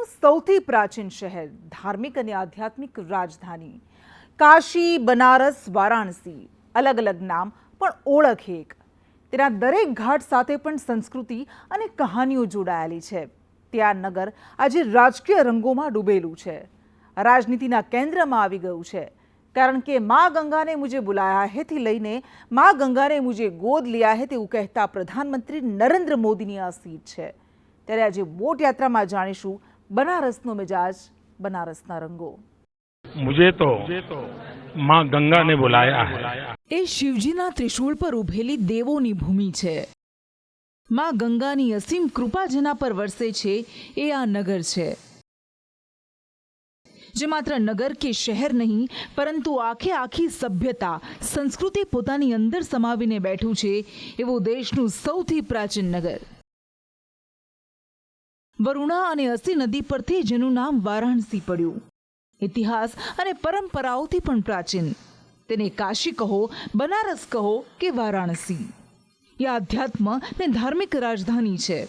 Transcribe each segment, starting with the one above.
સૌથી પ્રાચીન શહેર, ધાર્મિક અને આધ્યાત્મિક રાજધાની, કાશી, બનારસ, વારાણસી, અલગ અલગ નામ પણ ઓળખ એક. તેના દરેક ઘાટ સાથે પણ સંસ્કૃતિ અને કહાનીઓ જોડાયેલી છે. તે આ નગર આજે રાજકીય રંગોમાં ડૂબેલું છે, રાજનીતિના કેન્દ્રમાં આવી ગયું છે. કારણ કે માँ गंगा ने मुझे बुलाया है થી લઈને माँ गंगा ने मुझे गोद लिया है તેવું કહેતા પ્રધાનમંત્રી નરેન્દ્ર મોદીની આ સીટ છે. ત્યારે આજે બોટ યાત્રામાં જાણીશું બનારસનો મિજાજ, બનારસના રંગો. मुझे तो माँ गंगा ने बुलाया है. એ શિવજીના ત્રિશૂળ પર ઉભેલી દેવોની ભૂમિ છે. માँ ગંગાની અસીમ કૃપા જેના પર વરસે છે એ આ નગર છે, જે માત્ર નગર કે શહેર નહીં પરંતુ આખી સભ્યતા, સંસ્કૃતિ પોતાની અંદર સમાવીને બેઠું છે એવું દેશનું સૌથી પ્રાચીન નગર. વરુણા અને અસી નદી પરથી જેનું નામ વારાણસી પડ્યું. ઇતિહાસ અને પરંપરાઓથી પણ પ્રાચીન. તેને કાશી કહો, બનારસ કહો કે વારાણસી, એ આધ્યાત્મ ને ધાર્મિક રાજધાની છે.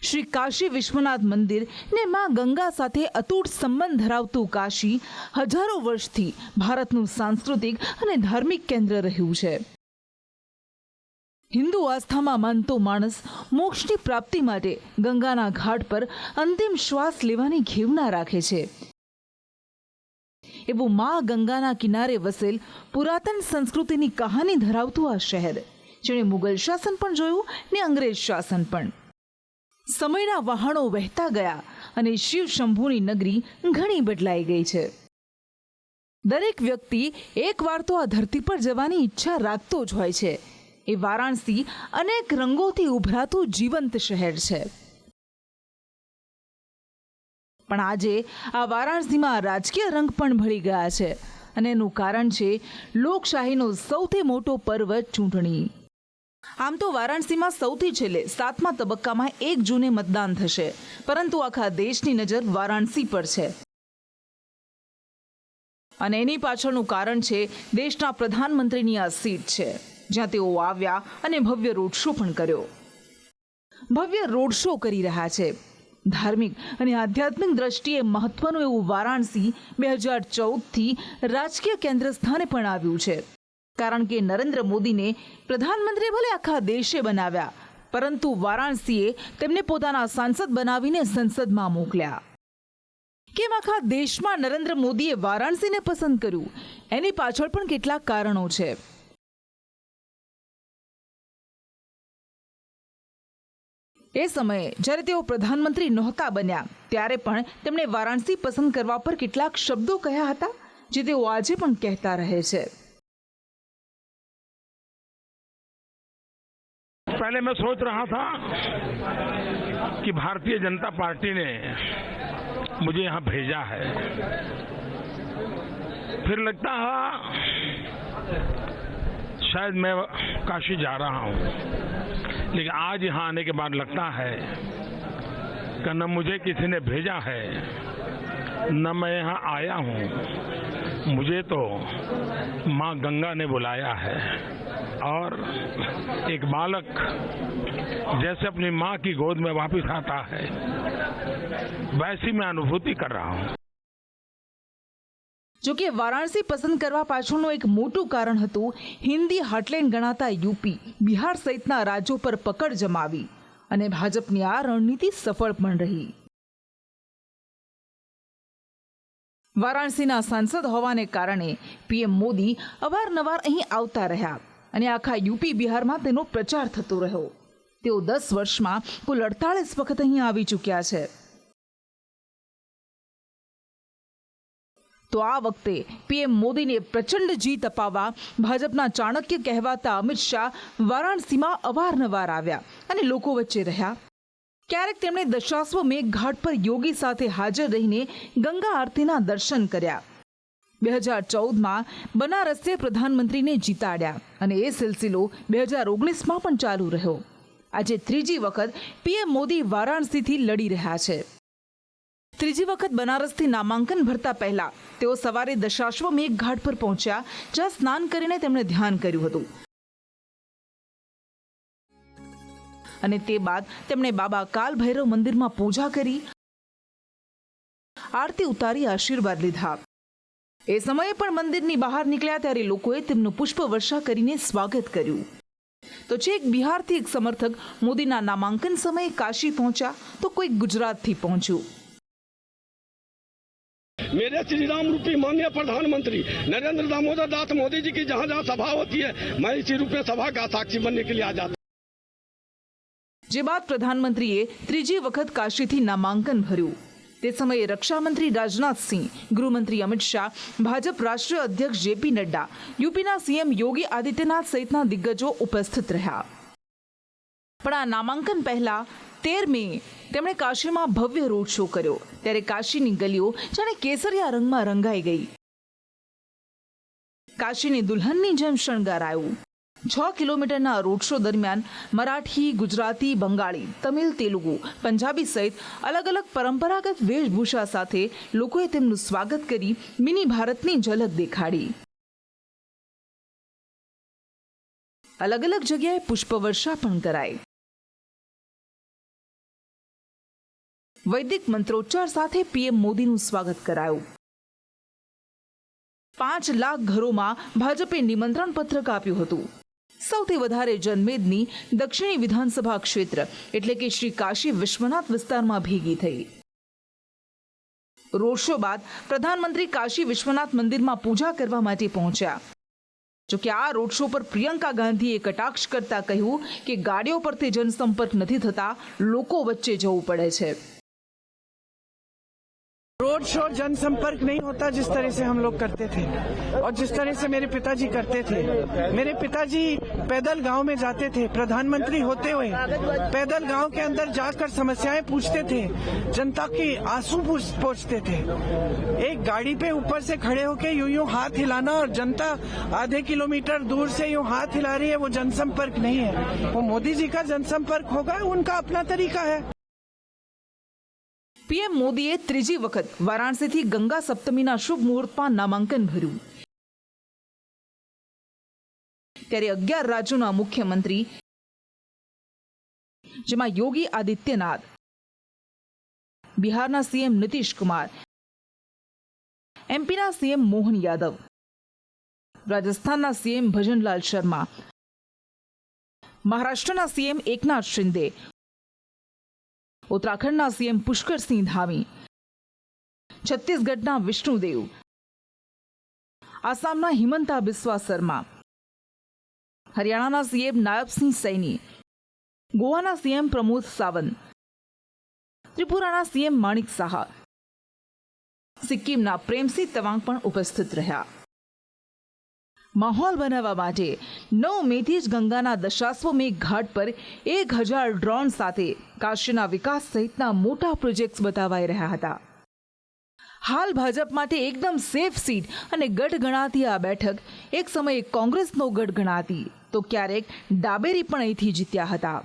શ્રી કાશી વિશ્વનાથ મંદિર ને માँ ગંગા સાથે અતૂટ સંબંધ ધરાવતું કાશી હજારો વર્ષથી ભારતનું સાંસ્કૃતિક અને ધાર્મિક કેન્દ્ર રહ્યું છે. હિન્દુ આસ્થામાં માનતો માણસ મોક્ષની પ્રાપ્તિ માટે ગંગાના ઘાટ પર અંતિમ શ્વાસ લેવાની ઘેવના રાખે છે. એવું માँ ગંગાના કિનારે વસેલ પુરાતન સંસ્કૃતિની કહાની ધરાવતું આ શહેર, જેણે મુગલ શાસન પણ જોયું ને અંગ્રેજ શાસન પણ. સમયના વહાણો વહેતા ગયા અને શિવ શંભુની નગરી ઘણી બદલાઈ ગઈ છે. દરેક વ્યક્તિ એકવાર તો આ ધરતી પર જવાની ઈચ્છા રાખતો જ હોય છે. એ વારાણસી અનેક રંગોથી ઉભરાતું જીવંત શહેર છે. પણ આજે આ વારાણસીમાં રાજકીય રંગ પણ ભળી ગયા છે અને એનું કારણ છે લોકશાહીનો સૌથી મોટો પર્વ ચૂંટણી. આમ તો વારાણસીમાં સૌથી છેલ્લે 7મા તબક્કામાં 1 જૂને મતદાન થશે, પરંતુ આખા દેશની નજર વારાણસી પર છે. અને એની પાછળનું કારણ છે દેશના પ્રધાનમંત્રીની આ સીટ છે, જ્યાં તેઓ આવ્યા અને ભવ્ય રોડ શો પણ કર્યો. ભવ્ય રોડ શો કરી રહ્યા છે. ધાર્મિક અને આધ્યાત્મિક દ્રષ્ટિએ મહત્વનું એવું વારાણસી 2014થી રાજકીય કેન્દ્ર સ્થાને પણ આવ્યું છે. કારણ કે નરેન્દ્ર મોદીને પ્રધાનમંત્રી ભલે આખા દેશે બનાવ્યા, પરંતુ વારાણસીએ તેમને પોતાના સાંસદ બનાવીને સંસદમાં મોકલ્યા. કેમ આખા દેશમાં નરેન્દ્ર મોદીએ વારાણસીને પસંદ કર્યું, એની પાછળ પણ કેટલાક કારણો છે. એ સમયે જ્યારે તેઓ પ્રધાનમંત્રી નહોતા બન્યા, ત્યારે પણ તેમણે વારાણસી પસંદ કરવા પર કેટલાક શબ્દો કહ્યા હતા, જે તેઓ આજે પણ કહેતા રહે છે. पहले मैं सोच रहा था कि भारतीय जनता पार्टी ने मुझे यहाँ भेजा है, फिर लगता है शायद मैं काशी जा रहा हूँ, लेकिन आज यहाँ आने के बाद लगता है कि न मुझे किसी ने भेजा है न मैं यहाँ आया हूँ, मुझे तो माँ गंगा ने बुलाया है. और एक बालक जैसे अपनी माँ की गोद में वापस आता है, वैसी मैं अनुभूति कर रहा हूँ. જો કે વારાણસી પસંદ કરવા પાછળનું એક મોટું કારણ હતું હિન્દી હાર્ટલેન્ડ ગણાતા યુપી, બિહાર સહિતના રાજ્યો પર પકડ જમાવી, અને ભાજપની આ રણનીતિ સફળ પણ રહી. વારાણસીના સાંસદ હોવાને કારણે પીએમ મોદી અવારનવાર અહીં આવતા રહ્યા અને આખા યુપી બિહારમાં તેનો પ્રચાર થતો રહ્યો. તેઓ 10 વર્ષમાં કુલ 48 વખત અહીં આવી ચૂક્યા છે. તો આ વખતે પીએમ મોદીને પ્રચંડ જીત અપાવવા ભાજપના ચાણક્ય કહેવાતા અમિત શાહ વારાણસીમાં અવારનવાર આવ્યા અને લોકો વચ્ચે રહ્યા. ક્યારેક તેમણે દશાશ્વમેઘ ઘાટ પર યોગી સાથે હાજર રહીને ગંગા આરતીના દર્શન કર્યા. 2014માં બનારસે પ્રધાનમંત્રીને જીતાડ્યા અને એ સિલસિલો 2019માં પણ ચાલુ રહ્યો. આજે ત્રીજી વખત પીએમ મોદી વારાણસીથી લડી રહ્યા છે. ત્રીજી વખત બનારસથી નામાંકન ભરતા પહેલા તેઓ સવારે દશાશ્વમેઘ ઘાટ પર પહોંચ્યા, જ્યાં સ્નાન કરીને તેમણે ધ્યાન કર્યું હતું. અને તે બાદ તેમણે બાબા કાલ ભૈરવ મંદિરમાં પૂજા કરી, આરતી ઉતારી આશીર્વાદ લીધા. એ સમયે પણ મંદિરની બહાર નીકળ્યા ત્યારે લોકોએ તેમનું પુષ્પવર્ષા કરીને સ્વાગત કર્યું. તો છેક બિહારથી એક સમર્થક મોદીના નામાંકન સમયે કાશી પહોંચ્યા તો કોઈ ગુજરાતથી પહોંચ્યું. मेरे श्री राम रूपी माननीय प्रधानमंत्री नरेंद्र दामोदर दास मोदी जी की जहाँ जहाँ सभा होती है मैं इसी रूप में सभा का साक्षी बनने के लिए आ जाता. જે બાદ પ્રધાનમંત્રીએ ત્રીજી વખત કાશીથી નામાંકન ભર્યું. તે સમયે રક્ષામંત્રી રાજનાથસિંહ, ગૃહમંત્રી અમિત શાહ, ભાજપ રાષ્ટ્રીય અધ્યક્ષ જેપી નડ્ડા, યુપીના સીએમ યોગી આદિત્યનાથ સહિતના દિગ્ગજો ઉપસ્થિત રહ્યા. પણ આ નામાંકન પહેલા 13 મે તેમણે કાશીમાં ભવ્ય રોડ શો કર્યો. ત્યારે કાશીની ગલીઓ જાણે કેસરિયા રંગમાં રંગાઈ ગઈ. કાશીની દુલ્હનની જેમ શણગારાયું. 6 કિલોમીટરના રોડ શો દરમિયાન મરાઠી, ગુજરાતી, બંગાળી, તમિલ, તેલુગુ, પંજાબી સહિત અલગ અલગ પરંપરાગત વેશભૂષા સાથે લોકોએ તેમનું સ્વાગત કરી મિની ભારતની ઝલક દેખાડી. અલગ અલગ જગ્યાએ પુષ્પવર્ષા પણ કરાઈ. વૈદિક મંત્રોચ્ચાર સાથે પીએમ મોદીનું સ્વાગત કરાયું. 5 લાખ ઘરોમાં ભાજપે નિમંત્રણ પત્રક આપ્યું હતું. સૌથી વધારે જનમેદની દક્ષિણી વિધાનસભા ક્ષેત્ર એટલે કે શ્રી કાશી વિશ્વનાથ વિસ્તારમાં ભેગી થઈ. રોડ શો બાદ પ્રધાનમંત્રી કાશી વિશ્વનાથ મંદિરમાં પૂજા કરવા માટે પહોંચ્યા. જોકે આ રોડ શો પર પ્રિયંકા ગાંધીએ કટાક્ષ કરતા કહ્યું કે ગાડીઓ પરથી જનસંપર્ક નથી થતા, લોકો વચ્ચે જવું પડે છે. रोड शो जनसंपर्क नहीं होता जिस तरह से हम लोग करते थे और जिस तरह से मेरे पिताजी करते थे. मेरे पिताजी पैदल गांव में जाते थे, प्रधानमंत्री होते हुए पैदल गांव के अंदर जाकर समस्याएं पूछते थे, जनता की आंसू पोंछते थे. एक गाड़ी पे ऊपर से खड़े होके यूं यूं हाथ हिलाना और जनता आधे किलोमीटर दूर से यूं हाथ हिला रही है, वो जनसंपर्क नहीं है. वो मोदी जी का जनसंपर्क होगा, उनका अपना तरीका है. પીએમ મોદીએ ત્રીજી વખત વારાણસીથી ગંગા સપ્તમીના શુભ મુહૂર્તમાં નામાંકન ભર્યું. ત્યારે 11 રાજ્યોના મુખ્યમંત્રી, જેમાં યોગી આદિત્યનાથ, બિહારના સીએમ નીતિશ કુમાર, એમપીના સીએમ મોહન યાદવ, રાજસ્થાનના સીએમ ભજનલાલ શર્મા, મહારાષ્ટ્રના સીએમ એકનાથ શિંદે, ઉત્તરાખંડના સીએમ પુષ્કરસિંહ ધામી, છત્તીસગઢના વિષ્ણુદેવ, આસામના હિમંતા બિસ્વા શર્મા, હરિયાણાના સીએમ નાયબસિંહ સૈની, ગોવાના સીએમ પ્રમોદ સાવંત, ત્રિપુરાના સીએમ માણિક સાહા, સિક્કિમના પ્રેમસિંહ તવાંગ પણ ઉપસ્થિત રહ્યા. માહોલ બનાવવા માટે 9 મેથી જ ગંગાના દશાશ્વમેઘ ઘાટ પર 1000 ડ્રોન સાથે કાશીના વિકાસ સહિતના મોટા પ્રોજેક્ટ્સ બતાવાઈ રહ્યા હતા. હાલ ભાજપ માટે એકદમ સેફ સીટ અને ગઢ ગણાતી આ બેઠક એક સમયે કોંગ્રેસનો ગઢ ગણાતી તો ક્યારેક ડાબેરી પણ અહીંથી જીત્યા હતા.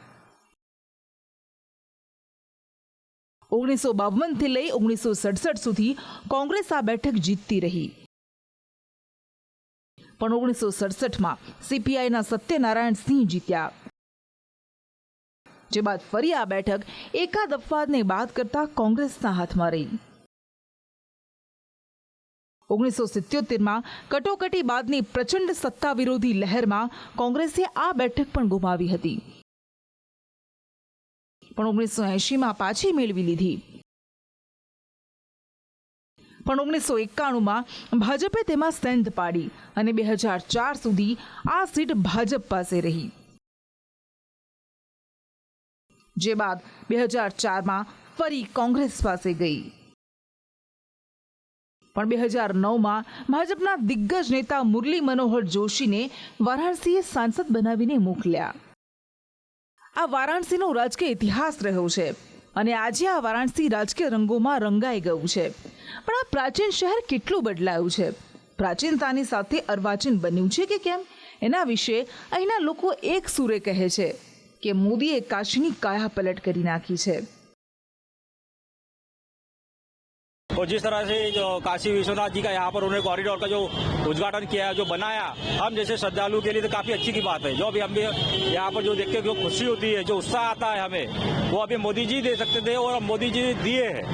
1952 થી લઈ 1967 સુધી કોંગ્રેસ આ બેઠક જીતતી રહી. પણ 1967માં સીપીઆઈના સત્યનારાયણ સિંહ જીત્યા. જે બાદ ફરી આ બેઠક એકાદ અપવાદને બાદ કરતા કોંગ્રેસના હાથમાં રહી. 1977માં કટોકટી બાદની પ્રચંડ સત્તા વિરોધી લહેરમાં કોંગ્રેસે આ બેઠક પણ ગુમાવી હતી, પણ 1980માં પાછી મેળવી લીધી. પણ 1991માં ભાજપે તેમાં સેંધ પાડી અને 2004 સુધી આ સીટ ભાજપ પાસે રહી. જે બાદ 2004માં ફરી કોંગ્રેસ પાસે ગઈ. પણ 2009માં ભાજપના દિગ્ગજ નેતા મુરલી મનોહર જોશીને વારાણસીએ સાંસદ બનાવીને મોકલ્યા. આ વારાણસીનો રાજકીય ઇતિહાસ રહ્યો છે અને આજે આ વારાણસી રાજકીય રંગોમાં રંગાઈ ગયું છે. પણ આ પ્રાચીન શહેર કેટલું બદલાયું છે, પ્રાચીનતાની સાથે અર્વાચીન બન્યું છે કે કેમ, એના વિશે અહીંના લોકો એક સૂરે કહે છે કે મોદીએ કાશીની કાયા પલટ કરી નાખી છે. और जिस तरह से जो काशी विश्वनाथ जी का यहाँ पर उन्होंने कॉरिडोर का जो उद्घाटन किया, जो बनाया, हम जैसे श्रद्धालु के लिए तो काफी अच्छी की बात है। जो भी हम भी यहाँ पर जो देखते हैं, जो खुशी होती है, जो उत्साह आता है हमें, वो अभी मोदी जी दे सकते थे और अब मोदी जी दिए हैं।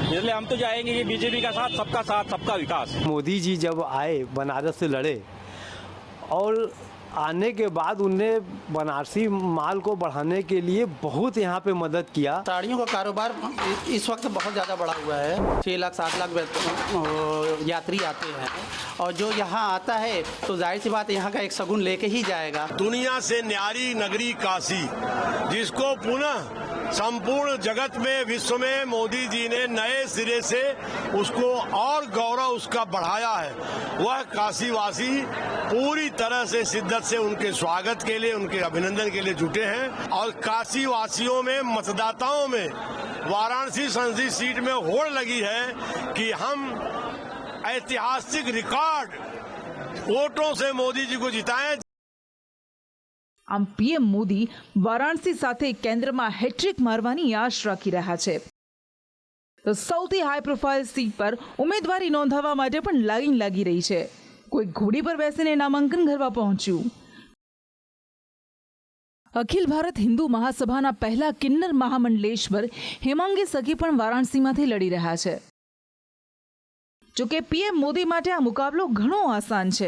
इसलिए हम तो जाएंगे कि बीजेपी का साथ, सबका विकास। मोदी जी जब आए, बनारस से लड़े और आने के बाद उनने बनारसी माल को बढ़ाने के लिए बहुत यहाँ पे मदद किया। साड़ियों का कारोबार इस वक्त बहुत ज़्यादा बढ़ा हुआ है। 6 लाख 7 लाख यात्री आते हैं और जो यहाँ आता है तो जाहिर सी बात है यहाँ का एक शगुन लेके ही जाएगा। दुनिया से न्यारी नगरी काशी, जिसको पुनः संपूर्ण जगत में, विश्व में मोदी जी ने नए सिरे से उसको और गौरव उसका बढ़ाया है। वह काशीवासी पूरी तरह से शिद्दत से उनके स्वागत के लिए, उनके अभिनंदन के लिए जुटे हैं। और काशीवासियों में, मतदाताओं में वाराणसी संसदीय सीट में होड़ लगी है कि हम ऐतिहासिक रिकॉर्ड वोटों से मोदी जी को जिताएं। આમ પીએમ મોદી વારાણસી સાથે કેન્દ્રમાં હેટ્રિક મારવાની આશ રાખી રહ્યા છે. તો સૌથી હાઈ પ્રોફાઇલ સીટ પર ઉમેદવારી નોંધાવવા માટે પણ લાઈન લાગી રહી છે. કોઈ ઘોડી પર બેસીને નામાંકન કરવા પહોંચ્યું. અખિલ ભારત હિન્દુ મહાસભાના પહેલા કિન્નર મહામંડલેશ્વર હેમાંગી સખી પણ વારાણસીમાંથી લડી રહ્યા છે. જોકે પીએમ મોદી માટે આ મુકાબલો ઘણો આસાન છે,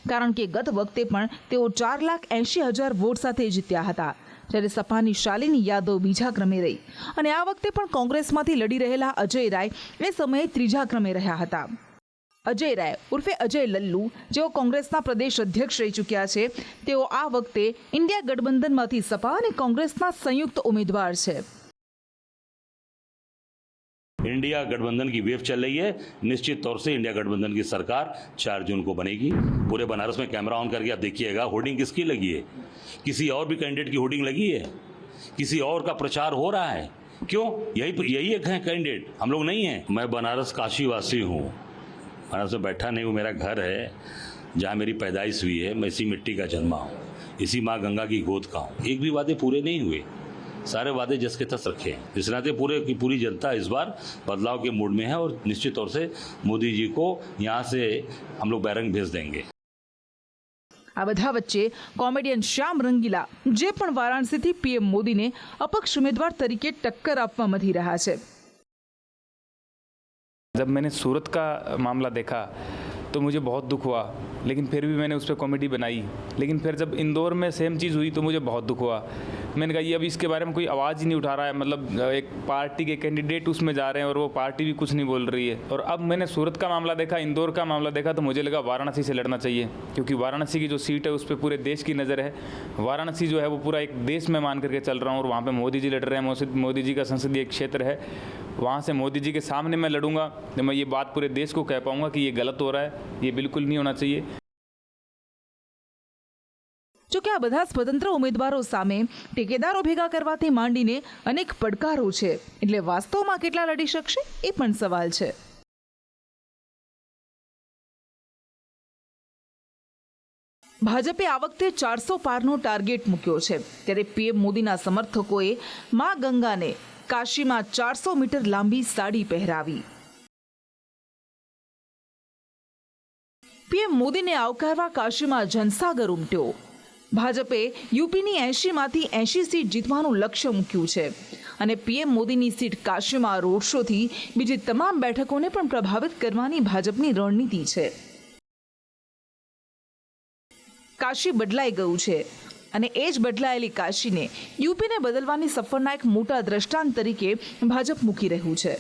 કારણ કે ગત વખતે પણ તેઓ 4,80,000 વોટ સાથે જીત્યા હતા, જ્યારે સપાની શાલિની યાદવ બીજા ક્રમે રહી અને આ વખતે પણ કોંગ્રેસમાંથી લડી રહેલા અજય રાય એ સમયે ત્રીજા ક્રમે રહ્યા હતા. અજય રાય ઉર્ફે અજય લલ્લુ, જેઓ કોંગ્રેસના પ્રદેશ અધ્યક્ષ રહી ચૂક્યા છે, તેઓ આ વખતે ઇન્ડિયા ગઠબંધનમાંથી સપા અને કોંગ્રેસના સંયુક્ત ઉમેદવાર છે. इंडिया गठबंधन की वेव चल रही है। निश्चित तौर से इंडिया गठबंधन की सरकार 4 जून को बनेगी। पूरे बनारस में कैमरा ऑन करके आप देखिएगा, होर्डिंग किसकी लगी है? किसी और भी कैंडिडेट की होर्डिंग लगी है? किसी और का प्रचार हो रहा है? क्यों? यही एक है कैंडिडेट, हम लोग नहीं हैं। मैं बनारस काशीवासी हूँ, बनारस में बैठा नहीं हूँ, मेरा घर है जहाँ मेरी पैदाइश हुई है। मैं इसी मिट्टी का जन्मा हूँ, इसी माँ गंगा की गोद का हूँ। एक भी वादे पूरे नहीं हुए, सारे वादे जस के तस रखे हैं। इस नाते पूरी जनता इस बार बदलाव के मूड में है और निश्चित तौर से मोदी जी को यहाँ से हम लोग बैरंग भेज देंगे। આ બધા વચ્ચે કોમેડિયન શ્યામ રંગીલા, જે પણ વારાણસીથી પીએમ મોદીને અપક્ષ ઉમેદવાર તરીકે ટક્કર આપવા મથી રહ્યા છે. जब मैंने सूरत का मामला देखा तो मुझे बहुत दुख हुआ, लेकिन फिर भी मैंने उस पर कॉमेडी बनाई. लेकिन फिर जब इंदौर में सेम चीज़ हुई तो मुझे बहुत दुख हुआ. मैंने कहा ये अब इसके बारे में कोई आवाज़ ही नहीं उठा रहा है. मतलब एक पार्टी के कैंडिडेट उसमें जा रहे हैं और वो पार्टी भी कुछ नहीं बोल रही है. और अब मैंने सूरत का मामला देखा, इंदौर का मामला देखा, तो मुझे लगा वाराणसी से लड़ना चाहिए, क्योंकि वाराणसी की जो सीट है उस पर पूरे देश की नज़र है. वाराणसी जो है वो पूरा एक देश में मान करके चल रहा हूँ और वहाँ पर मोदी जी लड़ रहे हैं. मोदी जी का संसदीय क्षेत्र है, वहाँ से मोदी जी के सामने मैं लड़ूंगा तो मैं ये बात पूरे देश को कह पाऊंगा कि ये गलत हो रहा है, ये बिल्कुल नहीं होना चाहिए. જો કે આ બધા સ્વતંત્ર ઉમેદવારો સામે ટેકેદારો ભેગા કરવાથી માંડીને અનેક પડકારો છે, એટલે વાસ્તવમાં કેટલા લડી શકશે એ પણ સવાલ છે. ભાજપે આ વખતે 400 પારનો ટાર્ગેટ મૂક્યો છે, ત્યારે પીએમ મોદીના સમર્થકોએ મા ગંગાને કાશીમાં 400 મીટર લાંબી સાડી પહેરાવી. પીએમ મોદીને આવકારવા કાશીમાં જનસાગર ઉમટ્યો. ભાજપે યુપીની 80માંથી 80 સીટ જીતવાનું લક્ષ્ય મૂક્યું છે અને પીએમ મોદીની સીટ કાશીમાં રોડ શોથી બીજી તમામ બેઠકોને પણ પ્રભાવિત કરવાની ભાજપની રણનીતિ છે. કાશી બદલાઈ ગયું છે અને એ જ બદલાયેલી કાશીને યુપીને બદલવાની સફરના એક મોટા દ્રષ્ટાંત તરીકે ભાજપ મૂકી રહ્યું છે.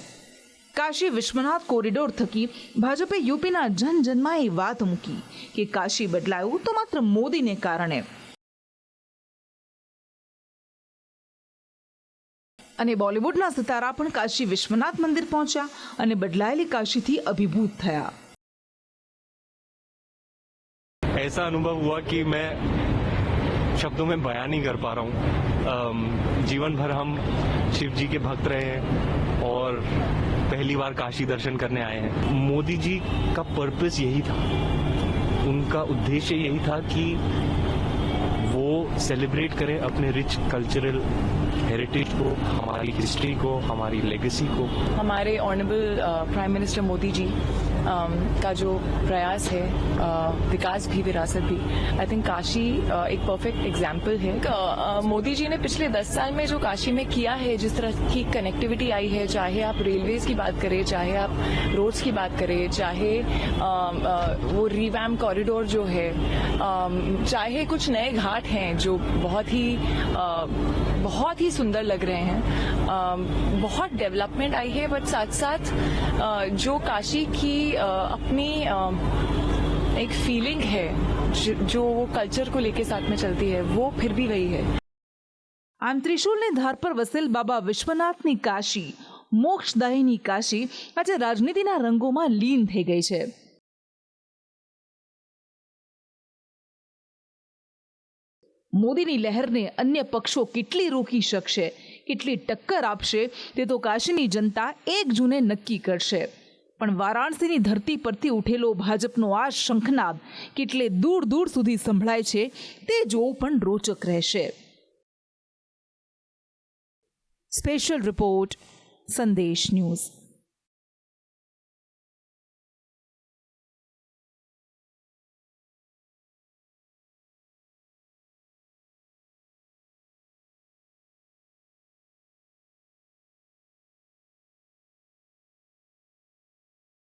કાશી વિશ્વનાથ કોરિડોર થકી ભાજપે યુપીના જનજનમાં એ વાત મૂકી કે કાશી બદલાયું તો માત્ર મોદીને કારણે. અને બોલિવૂડના સિતારા પણ કાશી વિશ્વનાથ મંદિર પહોંચ્યા અને બદલાયેલી કાશીથી અભિભૂત થયા. ऐसा अनुभव हुआ कि मैं शब्दों में बयान नहीं कर पा रहा हूँ. जीवन भर हम शिव जी के भक्त रहे हैं और पहली बार काशी दर्शन करने आए हैं. मोदी जी का पर्पस यही था, उनका उद्देश्य यही था कि वो सेलिब्रेट करें अपने रिच कल्चरल हेरिटेज को, हमारी हिस्ट्री को, हमारी लेगेसी को। हमारे honourable prime minister Modi ji का जो प्रयास है, विकास भी विरासत भी, आई थिंक काशी एक परफेक्ट एग्जाम्पल है। मोदी जी ने पिछले 10 साल में जो काशी में किया है, जिस तरह की कनेक्टिविटी आई है, चाहे आप रेलवेज की बात करें, चाहे आप रोड्स की बात करें, चाहे वो रिवैम्प कॉरिडोर जो है, चाहे कुछ नए घाट हैं जो बहुत ही सुंदर लग रहे हैं, बहुत डेवलपमेंट आई है। बट साथ साथ जो काशी की अपनी एक फीलिंग है, जो वो कल्चर को लेके साथ में चलती है, वो फिर भी वही है। આમ ત્રિશુલની ધાર પર વસેલ બાબા વિશ્વનાથની કાશી, મોક્ષદાયીની કાશી આજે રાજનીતિના રંગોમાં લીન થઈ ગઈ છે। મોદીની લહેરને અન્ય પક્ષો કેટલી રોકી શકશે, કેટલી ટક્કર આપશે, તે તો કાશીની જનતા 1 જૂને નક્કી કરશે। પણ વારાણસીની ધરતી પરથી ઉઠેલો ભાજપનો આ શંખનાદ કેટલે દૂર દૂર સુધી સંભળાય છે તે જોવું પણ રોચક રહેશે। સ્પેશિયલ રિપોર્ટ, સંદેશ ન્યૂઝ।